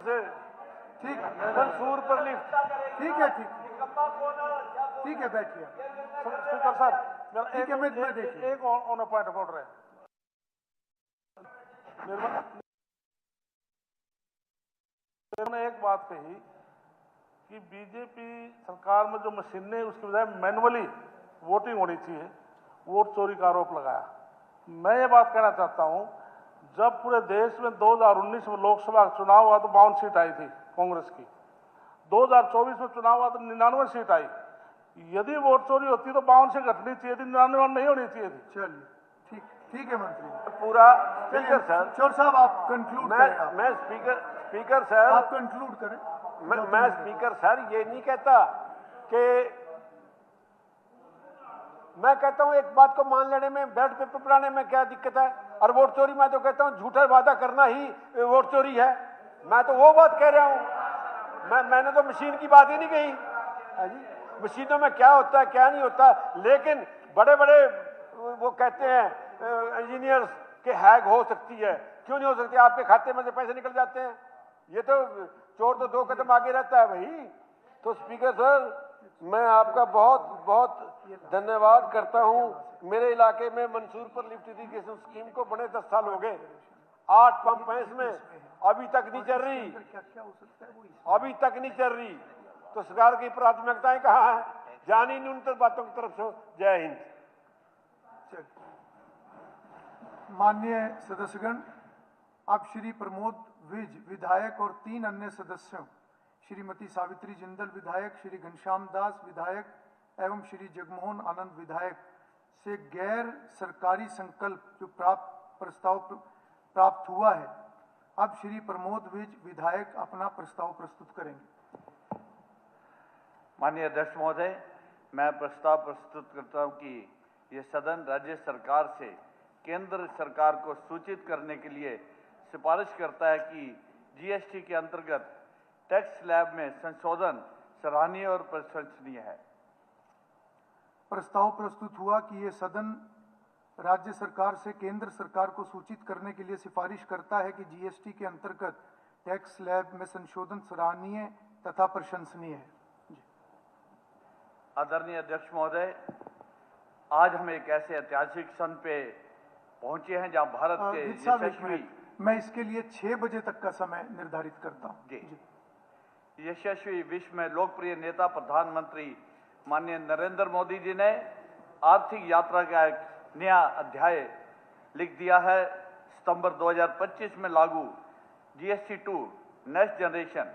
ठीक मंसूर पर लिफ्ट। ठीक है ठीक है बैठिए स्पीकर सर ठीक है मैं देखिए एक ऑन पॉइंट ऑफ ऑर्डर है। मैंने एक बात कही कि बीजेपी सरकार में जो मशीनें उसकी बजाय मैनुअली वोटिंग होनी चाहिए, वोट चोरी का आरोप लगाया। मैं ये बात कहना चाहता हूं, जब पूरे देश में 2019 में लोकसभा का चुनाव हुआ तो 52 सीट आई थी कांग्रेस की, 2024 में चुनाव हुआ तो 99 सीट आई। यदि वोट चोरी होती तो 52 से घटनी चाहिए थी, 99 नहीं होनी चाहिए थी। चलिए ठीक है मंत्री पूरा स्पीकर सर, चोर साहब आप कंक्लूड करें। मैं स्पीकर सर आप कंक्लूड करें। मैं स्पीकर सर ये नहीं कहता कि मैं कहता हूं एक बात को मान लेने में, बैलेट पेपर बनाने में क्या दिक्कत है, और वोट चोरी मैं तो कहता हूं झूठा वादा करना ही वोट चोरी है। मैं तो वो बात कह रहा हूं, मैंने तो मशीन की बात ही नहीं कही। मशीनों में क्या होता है क्या नहीं होता, लेकिन बड़े बड़े वो कहते हैं इंजीनियर्स के हैक हो सकती है, क्यों नहीं हो सकती? आपके खाते में से पैसे निकल जाते हैं। ये तो चोर तो 2 कदम आगे रहता है भाई। तो स्पीकर सर मैं आपका बहुत बहुत धन्यवाद करता हूं। मेरे इलाके में मंसूर पर लिफ्ट इरिगेशन स्कीम को बड़े 10 साल हो गए, 8 पंप हैं इसमें, अभी तक नहीं चल रही, अभी तक नहीं चल रही। तो सरकार की प्राथमिकताएं कहाँ है? जानी न्यूनतम बातों की तरफ से। जय हिंद। माननीय सदस्यगण, अब श्री प्रमोद विज विधायक और 3 अन्य सदस्यों श्रीमती सावित्री जिंदल विधायक, श्री घनश्याम दास विधायक एवं श्री जगमोहन आनंद विधायक से गैर सरकारी संकल्प जो प्रस्ताव प्राप्त हुआ है, अब श्री प्रमोद विज विधायक अपना प्रस्ताव प्रस्तुत करेंगे। माननीय अध्यक्ष महोदय, मैं प्रस्ताव प्रस्तुत करता हूं कि ये सदन राज्य सरकार से केंद्र सरकार को सूचित करने के लिए सिफारिश करता है कि जीएसटी के अंतर्गत टैक्स स्लैब में संशोधन सराहनीय और प्रशंसनीय है। प्रस्ताव प्रस्तुत हुआ कि ये सदन राज्य सरकार से केंद्र सरकार को सूचित करने के लिए सिफारिश करता है कि जीएसटी के अंतर्गत टैक्स स्लैब में संशोधन सराहनीय तथा प्रशंसनीय है। आदरणीय अध्यक्ष महोदय, आज हम एक ऐसे ऐतिहासिक क्षण पे पहुंचे हैं जहां भारत के यशस्वी, मैं इसके लिए 6 बजे तक का समय निर्धारित करता हूं। जी। यशस्वी विश्व में लोकप्रिय नेता प्रधानमंत्री माननीय नरेंद्र मोदी जी ने आर्थिक यात्रा का एक नया अध्याय लिख दिया है। सितंबर 2025 में लागू जीएसटी 2 नेक्स्ट जनरेशन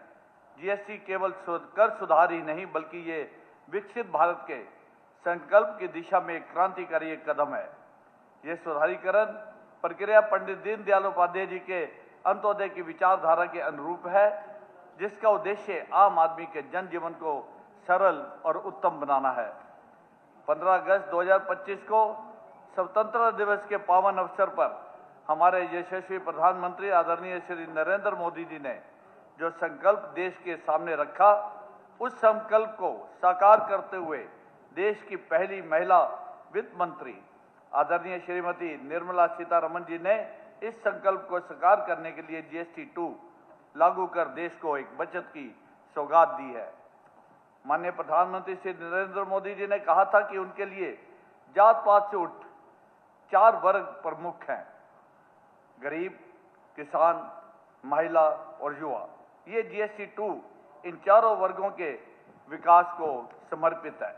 जीएसटी केवल कर सुधार ही नहीं बल्कि ये विकसित भारत के संकल्प की दिशा में एक क्रांतिकारी एक कदम है। ये सुधारीकरण प्रक्रिया पंडित दीनदयाल उपाध्याय जी के अंत्योदय की विचारधारा के अनुरूप है, जिसका उद्देश्य आम आदमी के जनजीवन को सरल और उत्तम बनाना है। 15 अगस्त 2025 को स्वतंत्रता दिवस के पावन अवसर पर हमारे यशस्वी प्रधानमंत्री आदरणीय श्री नरेंद्र मोदी जी ने जो संकल्प देश के सामने रखा, उस संकल्प को साकार करते हुए देश की पहली महिला वित्त मंत्री आदरणीय श्रीमती निर्मला सीतारमण जी ने इस संकल्प को साकार करने के लिए जीएसटी 2 लागू कर देश को एक बचत की सौगात दी है। माननीय प्रधानमंत्री श्री नरेंद्र मोदी जी ने कहा था कि उनके लिए जात पात से उठ 4 वर्ग प्रमुख हैं: गरीब, किसान, महिला और युवा। ये जीएसटी 2 इन चारों वर्गों के विकास को समर्पित है।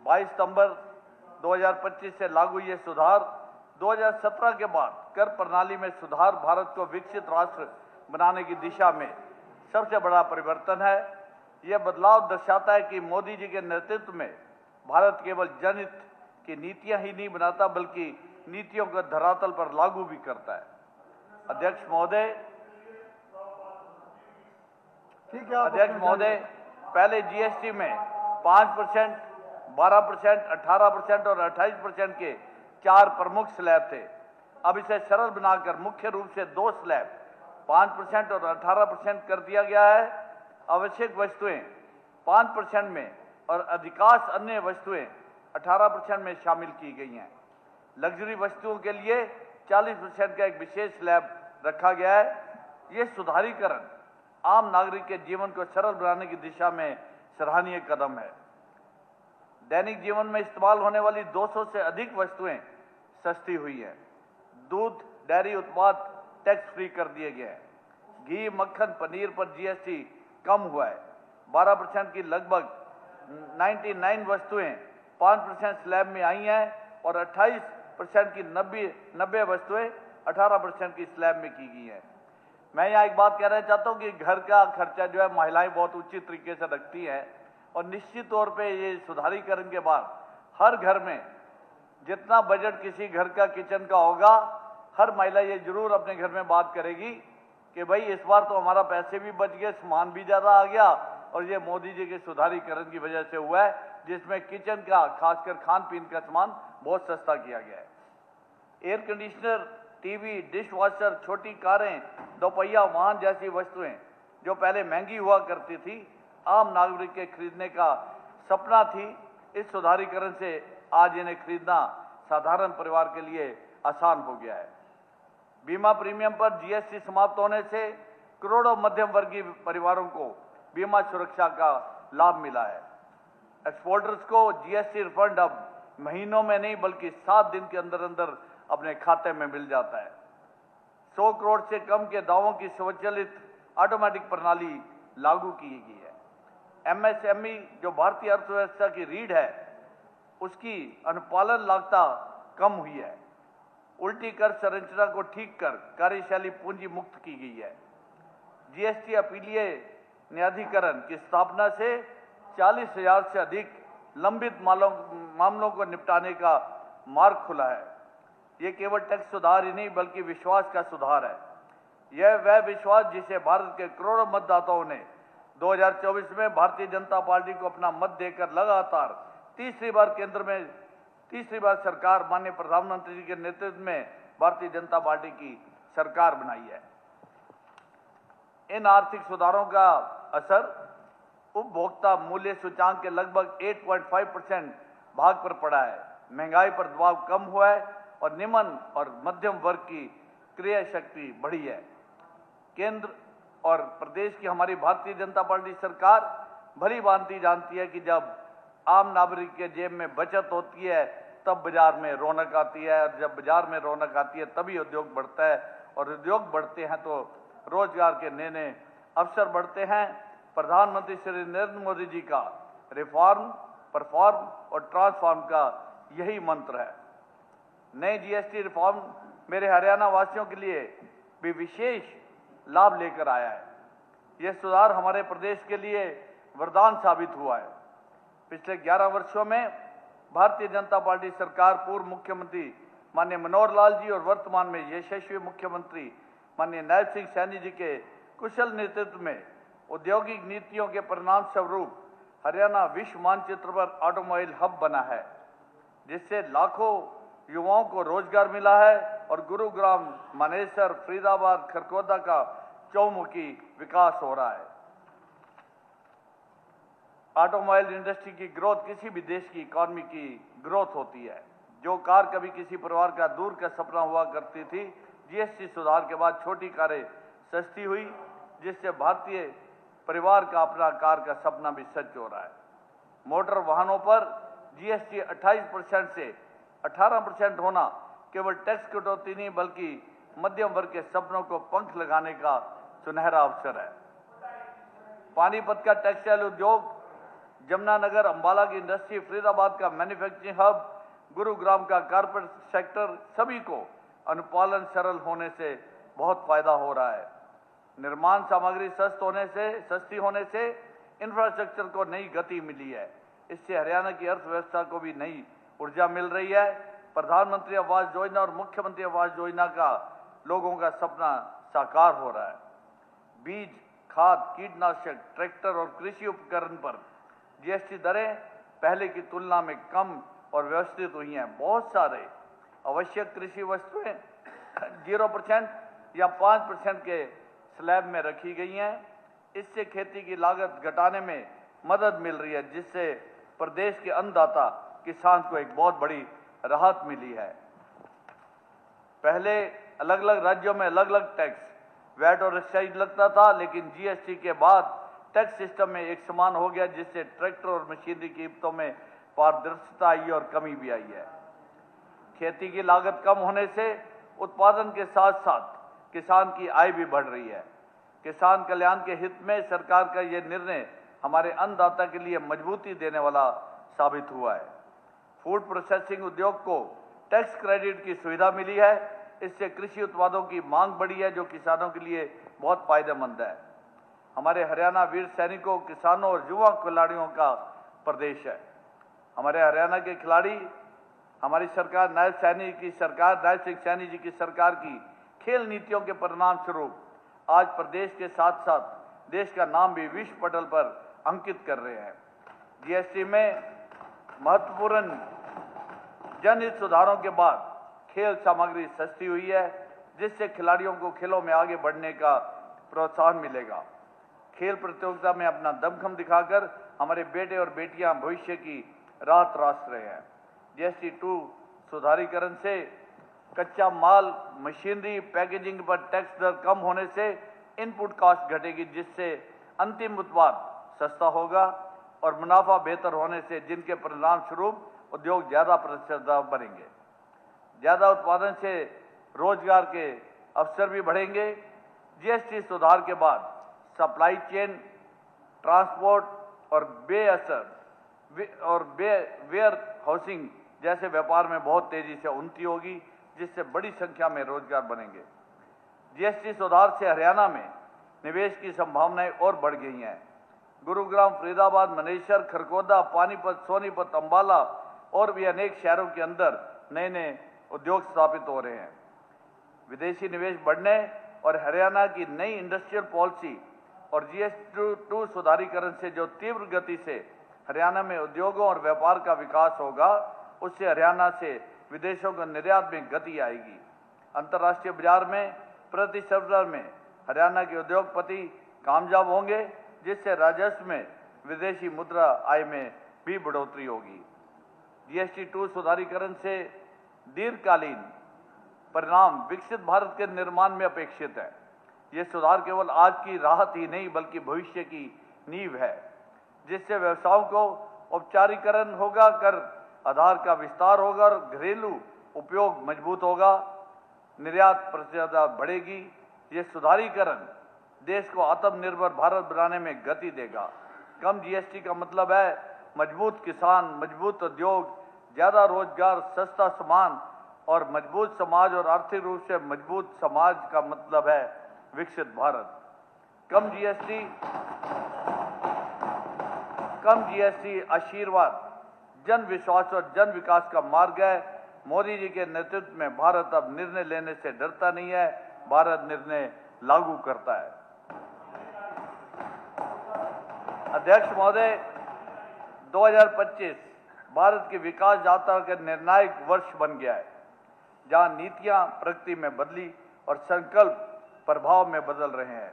22 सितंबर 2025 से लागू ये सुधार 2017 के बाद कर प्रणाली में सुधार भारत को विकसित राष्ट्र बनाने की दिशा में सबसे बड़ा परिवर्तन है। यह बदलाव दर्शाता है कि मोदी जी के नेतृत्व में भारत केवल जनहित की नीतियां ही नहीं बनाता बल्कि नीतियों को धरातल पर लागू भी करता है। अध्यक्ष महोदय, पहले जीएसटी में 5%, 12%, 18% और 28% के 4 प्रमुख स्लैब थे। अब इसे सरल बनाकर मुख्य रूप से 2 स्लैब 5% और 18% कर दिया गया है। आवश्यक वस्तुएं 5% में और अधिकांश अन्य वस्तुएं 18% में शामिल की गई हैं। लग्जरी वस्तुओं के लिए 40% का एक विशेष स्लैब रखा गया है। ये सुधारीकरण आम नागरिक के जीवन को सरल बनाने की दिशा में सराहनीय कदम है। दैनिक जीवन में इस्तेमाल होने वाली 200 से अधिक वस्तुएं सस्ती हुई हैं। दूध, डेयरी उत्पाद टैक्स फ्री कर दिए गए हैं। घी, मक्खन, पनीर पर जीएसटी कम हुआ है। 12% की लगभग 99 वस्तुएं 5% स्लैब में आई हैं और 28% की 90 वस्तुएं 18% की स्लैब में की गई हैं। मैं यहाँ एक बात कहना चाहता हूँ कि घर का खर्चा जो है महिलाएं बहुत उचित तरीके से रखती हैं और निश्चित तौर पे ये सुधारीकरण के बाद हर घर में जितना बजट किसी घर का किचन का होगा, हर महिला ये जरूर अपने घर में बात करेगी कि भाई इस बार तो हमारा पैसे भी बच गए, सामान भी ज्यादा आ गया और ये मोदी जी के सुधारीकरण की वजह से हुआ है, जिसमें किचन का खासकर खान पीन का सामान बहुत सस्ता किया गया है। Air conditioner, TV, dish washer, छोटी कारें, दोपहिया वाहन जैसी वस्तुएं जो पहले महंगी हुआ करती थी, आम नागरिक के खरीदने का सपना थी, इस सुधारीकरण से आज इन्हें खरीदना साधारण परिवार के लिए आसान हो गया है। बीमा प्रीमियम पर जीएसटी समाप्त होने से करोड़ों मध्यम वर्गीय परिवारों को बीमा सुरक्षा का लाभ मिला है। एक्सपोर्टर्स को जीएसटी रिफंड अब महीनों में नहीं बल्कि 7 दिन के अंदर अंदर अपने खाते में मिल जाता है। 100 करोड़ से कम के दावों की स्वचालित ऑटोमेटिक प्रणाली लागू की गई है। एमएसएमई जो भारतीय अर्थव्यवस्था की रीढ़ है, उसकी अनुपालन लागता कम हुई है। उल्टी कर संरचना को ठीक कर कार्यशैली पूंजी मुक्त की गई है। जीएसटी अपीलीय न्यायाधिकरण की स्थापना से 40,000 से अधिक लंबित मामलों को निपटाने का मार्ग खुला है। ये केवल टैक्स सुधार ही नहीं बल्कि विश्वास का सुधार है। यह वह विश्वास जिसे भारत के करोड़ों मतदाताओं ने 2024 में भारतीय जनता पार्टी को अपना मत देकर लगातार तीसरी बार सरकार माननीय प्रधानमंत्री जी के नेतृत्व में भारतीय जनता पार्टी की सरकार बनाई है। इन आर्थिक सुधारों का असर उपभोक्ता मूल्य सूचांक के लगभग 8.5% भाग पर पड़ा है। महंगाई पर दबाव कम हुआ है और निम्न और मध्यम वर्ग की क्रय शक्ति बढ़ी है। केंद्र और प्रदेश की हमारी भारतीय जनता पार्टी सरकार भली भांति जानती है कि जब आम नागरिक के जेब में बचत होती है तब बाजार में रौनक आती है, और जब बाजार में रौनक आती है तभी उद्योग बढ़ता है, और उद्योग बढ़ते हैं तो रोजगार के नए नए अवसर बढ़ते हैं। प्रधानमंत्री श्री नरेंद्र मोदी जी का रिफॉर्म, परफॉर्म और ट्रांसफॉर्म का यही मंत्र है। नए जीएसटी रिफॉर्म मेरे हरियाणा वासियों के लिए भी विशेष लाभ लेकर आया है। यह सुधार हमारे प्रदेश के लिए वरदान साबित हुआ है। पिछले 11 वर्षों में भारतीय जनता पार्टी सरकार पूर्व मुख्यमंत्री माननीय मनोहर लाल जी और वर्तमान में यशस्वी मुख्यमंत्री माननीय नायब सिंह सैनी जी के कुशल नेतृत्व में औद्योगिक नीतियों के परिणाम स्वरूप हरियाणा विश्व मानचित्र पर ऑटोमोबाइल हब बना है, जिससे लाखों युवाओं को रोजगार मिला है और गुरुग्राम, मानेसर, फरीदाबाद, खरगोदा का चौमुखी विकास हो रहा है। ऑटोमोबाइल इंडस्ट्री की ग्रोथ किसी भी देश की इकॉनमी की ग्रोथ होती है। जो कार कभी किसी परिवार का दूर का सपना हुआ करती थी, जीएसटी सुधार के बाद छोटी कारें सस्ती हुई, जिससे भारतीय परिवार का अपना कार का सपना भी सच हो रहा है। मोटर वाहनों पर जीएसटी 28% से 18% होना केवल टैक्स कटौती नहीं बल्कि मध्यम वर्ग के सपनों को पंख लगाने का सुनहरा अवसर है। पानीपत का टेक्सटाइल उद्योग, जमुनानगर अंबाला की इंडस्ट्री, फरीदाबाद का मैन्युफैक्चरिंग हब, गुरुग्राम का कारपेट सेक्टर, सभी को अनुपालन सरल होने से बहुत फायदा हो रहा है। निर्माण सामग्री सस्ती होने से इंफ्रास्ट्रक्चर को नई गति मिली है। इससे हरियाणा की अर्थव्यवस्था को भी नई ऊर्जा मिल रही है। प्रधानमंत्री आवास योजना और मुख्यमंत्री आवास योजना का लोगों का सपना साकार हो रहा है। बीज, खाद, कीटनाशक, ट्रैक्टर और कृषि उपकरण पर जीएसटी दरें पहले की तुलना में कम और व्यवस्थित हुई हैं। बहुत सारे आवश्यक कृषि वस्तुएं 0% या 5% के स्लैब में रखी गई हैं। इससे खेती की लागत घटाने में मदद मिल रही है, जिससे प्रदेश के अन्नदाता किसान को एक बहुत बड़ी राहत मिली है। पहले अलग अलग राज्यों में अलग अलग टैक्स वैट और एक्साइज लगता था, लेकिन जीएसटी के बाद टैक्स सिस्टम में एक समान हो गया, जिससे ट्रैक्टर और मशीनरी की कीमतों में पारदर्शिता आई और कमी भी आई है। खेती की लागत कम होने से उत्पादन के साथ साथ किसान की आय भी बढ़ रही है। किसान कल्याण के हित में सरकार का यह निर्णय हमारे अन्नदाता के लिए मजबूती देने वाला साबित हुआ है। फूड प्रोसेसिंग उद्योग को टैक्स क्रेडिट की सुविधा मिली है। इससे कृषि उत्पादों की मांग बढ़ी है, जो किसानों के लिए बहुत फायदेमंद है। हमारे हरियाणा वीर सैनिकों, किसानों और युवा खिलाड़ियों का प्रदेश है। हमारे हरियाणा के खिलाड़ी, हमारी सरकार, नायब सिंह सैनी जी की सरकार की खेल नीतियों के परिणाम स्वरूप आज प्रदेश के साथ साथ देश का नाम भी विश्व पटल पर अंकित कर रहे हैं। जीएसटी में महत्वपूर्ण जनहित सुधारों के बाद खेल सामग्री सस्ती हुई है, जिससे खिलाड़ियों को खेलों में आगे बढ़ने का प्रोत्साहन मिलेगा। खेल प्रतियोगिता में अपना दमखम दिखाकर हमारे बेटे और बेटियां भविष्य की राह तराश रहे हैं। जीएसटी 2 सुधारीकरण से कच्चा माल, मशीनरी, पैकेजिंग पर टैक्स दर कम होने से इनपुट कॉस्ट घटेगी, जिससे अंतिम उत्पाद सस्ता होगा और मुनाफा बेहतर होने से जिनके परिणाम स्वरूप उद्योग ज्यादा प्रतिस्पर्धा बनेंगे। ज्यादा उत्पादन से रोजगार के अवसर भी बढ़ेंगे। जीएसटी सुधार के बाद सप्लाई चेन, ट्रांसपोर्ट और वेयर हाउसिंग जैसे व्यापार में बहुत तेजी से उन्नति होगी, जिससे बड़ी संख्या में रोजगार बनेंगे। जीएसटी सुधार से हरियाणा में निवेश की संभावनाएं और बढ़ गई हैं। गुरुग्राम, फरीदाबाद, मनेसर, खरगोदा, पानीपत, सोनीपत, अंबाला और भी अनेक शहरों के अंदर नए नए उद्योग स्थापित हो रहे हैं। विदेशी निवेश बढ़ने और हरियाणा की नई इंडस्ट्रियल पॉलिसी और जीएसटी 2 सुधारीकरण से जो तीव्र गति से हरियाणा में उद्योगों और व्यापार का विकास होगा, उससे हरियाणा से विदेशों को निर्यात में गति आएगी। अंतर्राष्ट्रीय बाजार में प्रतिस्पर्धा में हरियाणा के उद्योगपति कामयाब होंगे, जिससे राजस्व में विदेशी मुद्रा आय में भी बढ़ोतरी होगी। जीएसटी 2 सुधारीकरण से दीर्घकालीन परिणाम विकसित भारत के निर्माण में अपेक्षित है। ये सुधार केवल आज की राहत ही नहीं, बल्कि भविष्य की नींव है, जिससे व्यवसायों को औपचारीकरण होगा, कर आधार का विस्तार होगा और घरेलू उपयोग मजबूत होगा, निर्यात प्रतिस्पर्धा बढ़ेगी। ये सुधारीकरण देश को आत्मनिर्भर भारत बनाने में गति देगा। कम जीएसटी का मतलब है मजबूत किसान, मजबूत उद्योग, ज्यादा रोजगार, सस्ता सामान और मजबूत समाज, और आर्थिक रूप से मजबूत समाज का मतलब है विकसित भारत। कम जीएसटी आशीर्वाद, जन विश्वास और जन विकास का मार्ग है। मोदी जी के नेतृत्व में भारत अब निर्णय लेने से डरता नहीं है, भारत निर्णय लागू करता है। अध्यक्ष महोदय, 2025 भारत की विकास यात्रा का निर्णायक वर्ष बन गया है, जहां नीतियां प्रगति में बदली और संकल्प प्रभाव में बदल रहे हैं।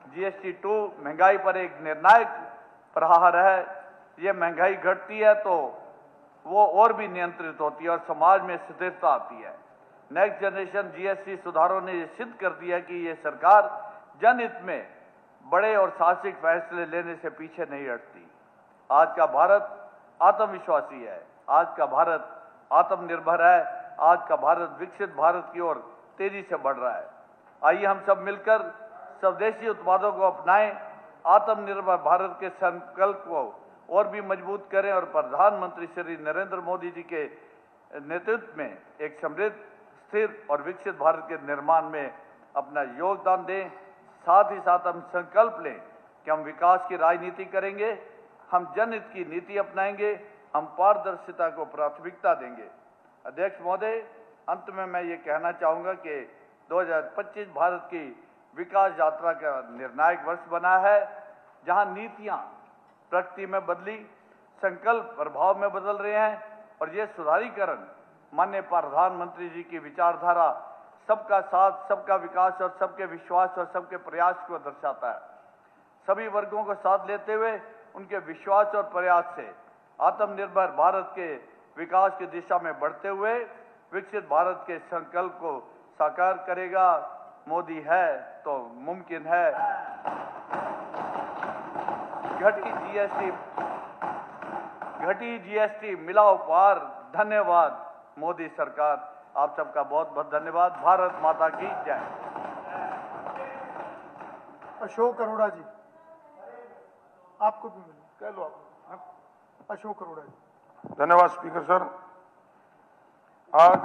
जीएसटी 2 महंगाई पर एक निर्णायक प्रहार है। ये महंगाई घटती है तो वो और भी नियंत्रित होती है और समाज में स्थिरता आती है। नेक्स्ट जनरेशन जीएसटी सुधारों ने ये सिद्ध कर दिया कि ये सरकार जनहित में बड़े और साहसिक फैसले लेने से पीछे नहीं हटती। आज का भारत आत्मविश्वासी है, आज का भारत आत्मनिर्भर है, आज का भारत विकसित भारत की ओर तेजी से बढ़ रहा है। आइए हम सब मिलकर स्वदेशी उत्पादों को अपनाएं, आत्मनिर्भर भारत के संकल्प को और भी मजबूत करें और प्रधानमंत्री श्री नरेंद्र मोदी जी के नेतृत्व में एक समृद्ध, स्थिर और विकसित भारत के निर्माण में अपना योगदान दें। साथ ही साथ हम संकल्प लें कि हम विकास की राजनीति करेंगे, हम जनहित की नीति अपनाएंगे, हम पारदर्शिता को प्राथमिकता देंगे। अध्यक्ष महोदय, अंत में मैं ये कहना चाहूँगा कि 2025 भारत की विकास यात्रा का निर्णायक वर्ष बना है, जहाँ नीतियाँ प्रगति में बदली, संकल्प प्रभाव में बदल रहे हैं और ये सुधारीकरण माननीय प्रधानमंत्री जी की विचारधारा सबका साथ, सबका विकास और सबके विश्वास और सबके प्रयास को दर्शाता है। सभी वर्गों को साथ लेते हुए उनके विश्वास और प्रयास से आत्मनिर्भर भारत के विकास की दिशा में बढ़ते हुए विकसित भारत के संकल्प को साकार करेगा। मोदी है तो मुमकिन है। घटी जीएसटी मिला उपहार। धन्यवाद मोदी सरकार, आप सबका बहुत बहुत धन्यवाद। भारत माता की जय। अशोक अरोड़ा जी, आपको भी मिले, कह लो आप। अशोक अरोड़ा जी। धन्यवाद स्पीकर सर। आज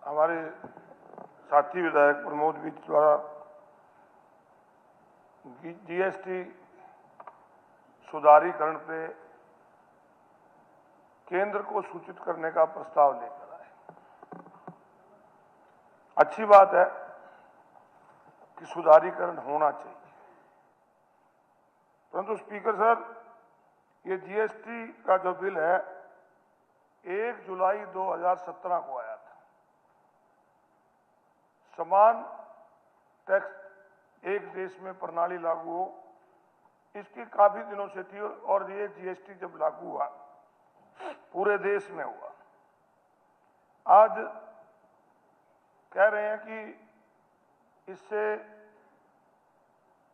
हमारे साथी विधायक प्रमोद विज द्वारा जीएसटी सुधारीकरण पे केंद्र को सूचित करने का प्रस्ताव लेकर आए। अच्छी बात है कि सुधारीकरण होना चाहिए, परंतु स्पीकर सर, ये जीएसटी का जो बिल है 1 जुलाई 2017 को आया था। समान टैक्स एक देश में प्रणाली लागू हो, इसकी काफी दिनों से थी, और ये जीएसटी जब लागू हुआ पूरे देश में हुआ। आज कह रहे हैं कि इससे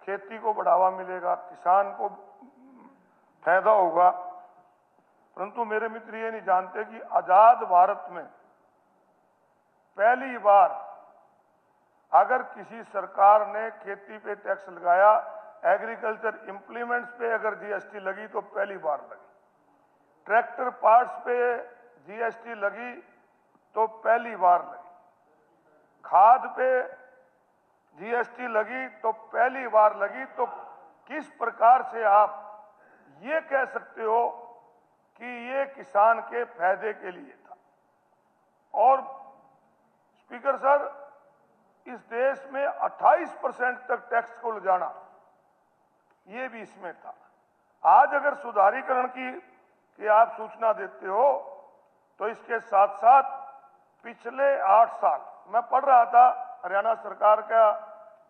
खेती को बढ़ावा मिलेगा, किसान को फायदा होगा, परंतु मेरे मित्र ये नहीं जानते कि आजाद भारत में पहली बार अगर किसी सरकार ने खेती पे टैक्स लगाया, एग्रीकल्चर इंप्लीमेंट्स पे अगर जीएसटी लगी तो पहली बार लगी। ट्रैक्टर पार्ट्स पे जीएसटी लगी तो पहली बार लगी। खाद पे जीएसटी लगी तो पहली बार लगी। तो किस प्रकार से आप ये कह सकते हो कि ये किसान के फायदे के लिए था? और स्पीकर सर, इस देश में 28% तक टैक्स को ले जाना, ये भी इसमें था। आज अगर सुधारीकरण की आप सूचना देते हो तो इसके साथ साथ पिछले 8 साल मैं पढ़ रहा था, हरियाणा सरकार का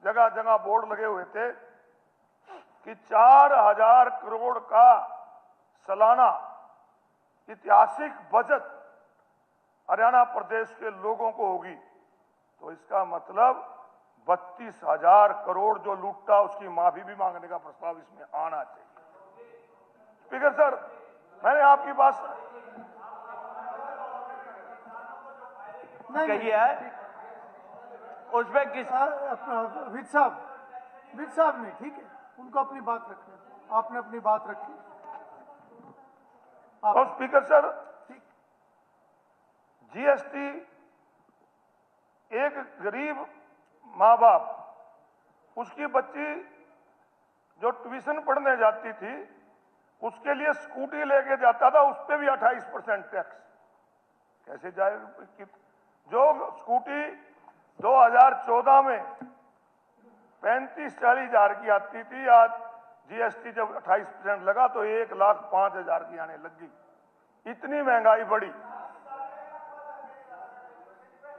जगह जगह बोर्ड लगे हुए थे कि 4000 करोड़ का सालाना ऐतिहासिक बचत हरियाणा प्रदेश के लोगों को होगी। तो इसका मतलब 32,000 करोड़ जो लूटा उसकी माफी भी मांगने का प्रस्ताव इसमें आना चाहिए। स्पीकर सर, मैंने आपकी बात कही है, उसमें किस विज साहब नहीं, ठीक है, उनको अपनी बात रखनी, आपने अपनी बात रखी। और स्पीकर सर, जीएसटी एक गरीब माँ बाप, उसकी बच्ची जो ट्यूशन पढ़ने जाती थी उसके लिए स्कूटी लेके जाता था, उस पर भी 28% टैक्स कैसे जाए? जो स्कूटी 2014 में 35-40 हजार की आती थी, आज जीएसटी जब 28% लगा तो 1,05,000 की आने लग गई। इतनी महंगाई बढ़ी।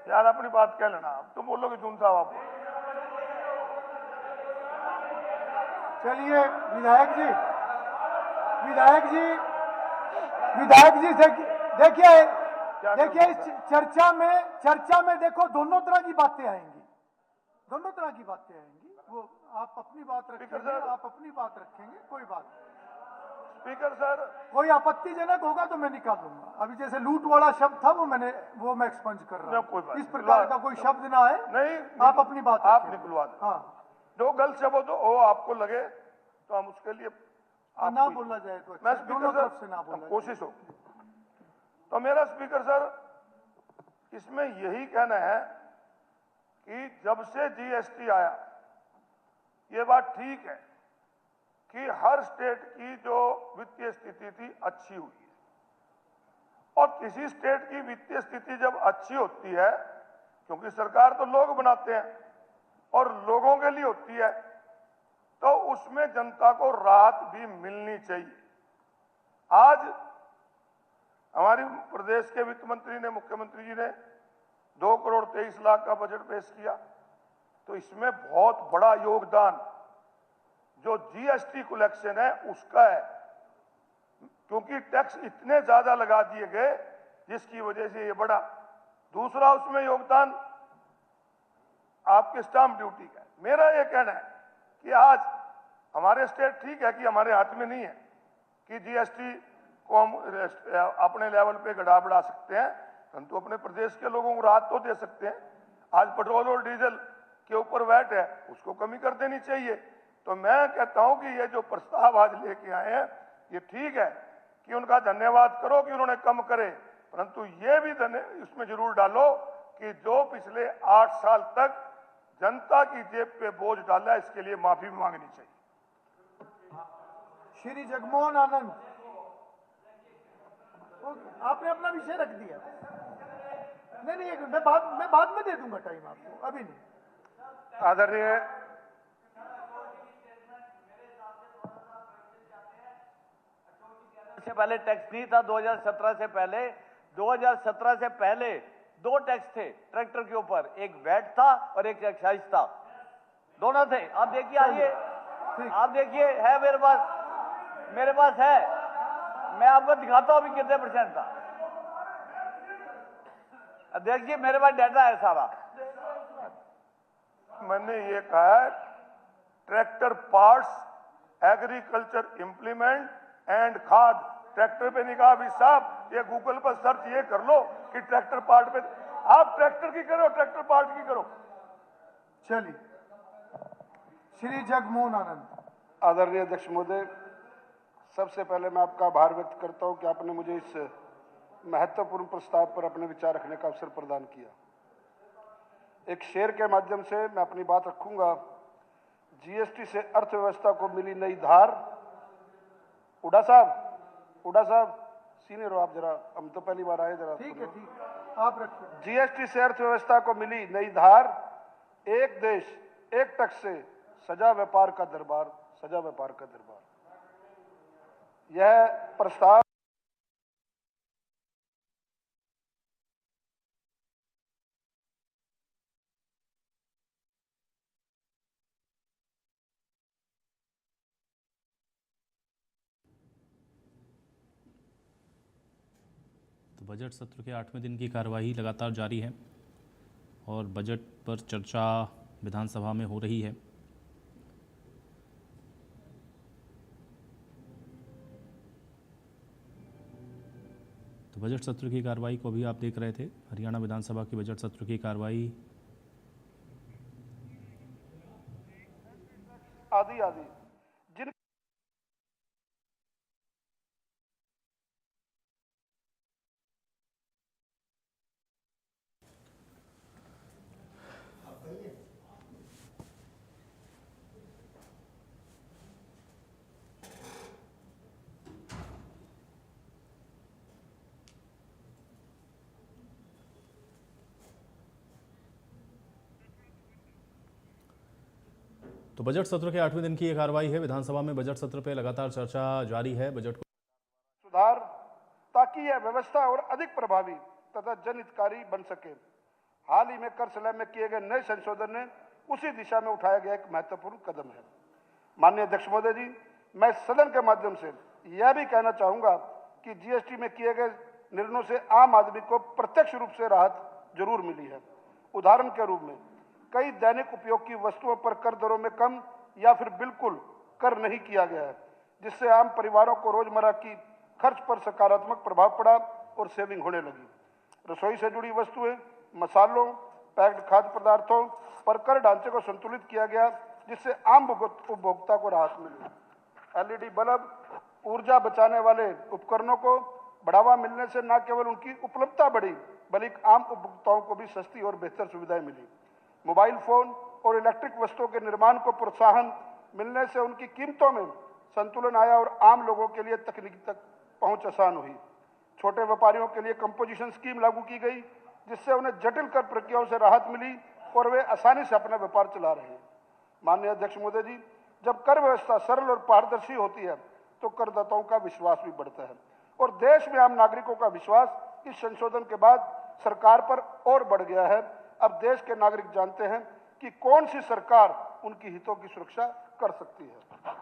यार अपनी बात कह लेना, तुम बोलोगे जून साहब आप। चलिए विधायक जी देखिए इस चर्चा में देखो दोनों तरह की बातें आएंगी, वो आप अपनी बात रखेंगे, कोई बात नहीं। स्पीकर सर, कोई आपत्तिजनक होगा तो मैं निकाल लूंगा। अभी जैसे लूट वाला शब्द था वो मैं एक्सपंज कर रहा हूं। इस प्रकार का कोई शब्द ना आए। नहीं, आप अपनी बात आप निकलवा दें। हाँ, जो गलत शब्द हो आपको लगे तो हम उसके लिए ना बोला जाए तो मैं दोनों तरफ से ना बोला, कोशिश हो। तो मेरा स्पीकर सर इसमें यही कहना है कि जब से जीएसटी आया, ये बात ठीक है कि हर स्टेट की जो वित्तीय स्थिति थी अच्छी हुई है, और किसी स्टेट की वित्तीय स्थिति जब अच्छी होती है, क्योंकि सरकार तो लोग बनाते हैं और लोगों के लिए होती है, तो उसमें जनता को राहत भी मिलनी चाहिए। आज हमारी प्रदेश के वित्त मंत्री ने, मुख्यमंत्री जी ने 2 करोड़ 23 लाख का बजट पेश किया, तो इसमें बहुत बड़ा योगदान जो जीएसटी कलेक्शन है उसका है, क्योंकि टैक्स इतने ज्यादा लगा दिए गए जिसकी वजह से ये बढ़ा। दूसरा उसमें योगदान आपके स्टाम्प ड्यूटी का। मेरा ये कहना है कि आज हमारे स्टेट ठीक है कि हमारे हाथ में नहीं है कि जीएसटी को हम अपने लेवल पे बढ़ा सकते हैं, परंतु अपने प्रदेश के लोगों को राहत तो दे सकते हैं। आज पेट्रोल और डीजल के ऊपर वैट है, उसको कमी कर देनी चाहिए। तो मैं कहता हूं कि ये जो प्रस्ताव आज लेके आए हैं ये ठीक है कि उनका धन्यवाद करो कि उन्होंने कम करे, परंतु ये भी इसमें जरूर डालो कि जो पिछले 8 साल तक जनता की जेब पे बोझ डाला, इसके लिए माफी मांगनी चाहिए। श्री जगमोहन आनंद, आपने अपना विषय रख दिया। नहीं, मैं बाद में दे दूंगा टाइम आपको, अभी नहीं। आदरणीय से पहले टैक्स नहीं था। 2017 से पहले 2 टैक्स थे ट्रैक्टर के ऊपर, एक वैट था और एक एक्साइज था, दोनों थे। आप देखिए, आइए आप देखिए, है मेरे पास है, मैं आपको दिखाता हूं अभी कितने % था। देखिए मेरे पास डाटा है सारा। मैंने ये कहा है tractor parts, agriculture implement and खाद। ट्रैक्टर पे नहीं कहा अभी साहब, ये गूगल पर सर्च ये कर लो कि ट्रैक्टर पार्ट पे, आप ट्रैक्टर की करो, ट्रैक्टर पार्ट की करो। चलिए, श्री जगमोहन आनंद। आदरणीय अध्यक्ष महोदय, सबसे पहले मैं आपका आभार व्यक्त करता हूं कि आपने मुझे इस महत्वपूर्ण प्रस्ताव पर अपने विचार रखने का अवसर प्रदान किया। एक शेर के माध्यम से मैं अपनी बात रखूंगा। जीएसटी से अर्थव्यवस्था को मिली नई धार। उड़ा साहब सीनियर हो आप, जरा हम तो पहली बार आए, जरा ठीक है, आप रखिए। जीएसटी से अर्थव्यवस्था को मिली नई धार, एक देश एक टैक्स से सजा व्यापार का दरबार। यह प्रस्ताव तो बजट सत्र के 8वें दिन की कार्यवाही लगातार जारी है और बजट पर चर्चा विधानसभा में हो रही है। तो बजट सत्र की कार्रवाई को भी आप देख रहे थे। हरियाणा विधानसभा की बजट सत्र की कार्रवाई आदि जिन तो बजट सत्र के 8वें दिन की ये कार्रवाई है। विधानसभा में बजट सत्र पे लगातार चर्चा जारी है। बजट को सुधार ताकि यह व्यवस्था और अधिक प्रभावी तथा जनहितकारी बन सके। हाल ही में कर स्लैब में किए गए नए संशोधन ने उसी दिशा में उठाया गया एक महत्वपूर्ण कदम है। माननीय अध्यक्ष महोदय जी, मैं सदन के माध्यम से यह भी कहना चाहूंगा कि जीएसटी में किए गए निर्णयों से आम आदमी को प्रत्यक्ष रूप से राहत जरूर मिली है। उदाहरण के रूप में कई दैनिक उपयोग की वस्तुओं पर कर दरों में कम या फिर बिल्कुल कर नहीं किया गया है, जिससे आम परिवारों को रोजमर्रा की खर्च पर सकारात्मक प्रभाव पड़ा और सेविंग होने लगी। रसोई से जुड़ी वस्तुएं, मसालों, पैक्ड खाद्य पदार्थों पर कर ढांचे को संतुलित किया गया, जिससे आम उपभोक्ता को राहत मिली। एलईडी बल्ब, ऊर्जा बचाने वाले उपकरणों को बढ़ावा मिलने से न केवल उनकी उपलब्धता बढ़ी, बल्कि आम उपभोक्ताओं को भी सस्ती और बेहतर सुविधाएं मिली। मोबाइल फोन और इलेक्ट्रिक वस्तुओं के निर्माण को प्रोत्साहन मिलने से उनकी कीमतों में संतुलन आया और आम लोगों के लिए तकनीक तक पहुंच आसान हुई। छोटे व्यापारियों के लिए कंपोजिशन स्कीम लागू की गई, जिससे उन्हें जटिल कर प्रक्रियाओं से राहत मिली और वे आसानी से अपना व्यापार चला रहे हैं। माननीय अध्यक्ष महोदय जी, जब कर व्यवस्था सरल और पारदर्शी होती है तो करदाताओं का विश्वास भी बढ़ता है और देश में आम नागरिकों का विश्वास इस संशोधन के बाद सरकार पर और बढ़ गया है। अब देश के नागरिक जानते हैं कि कौन सी सरकार उनकी हितों की सुरक्षा कर सकती है।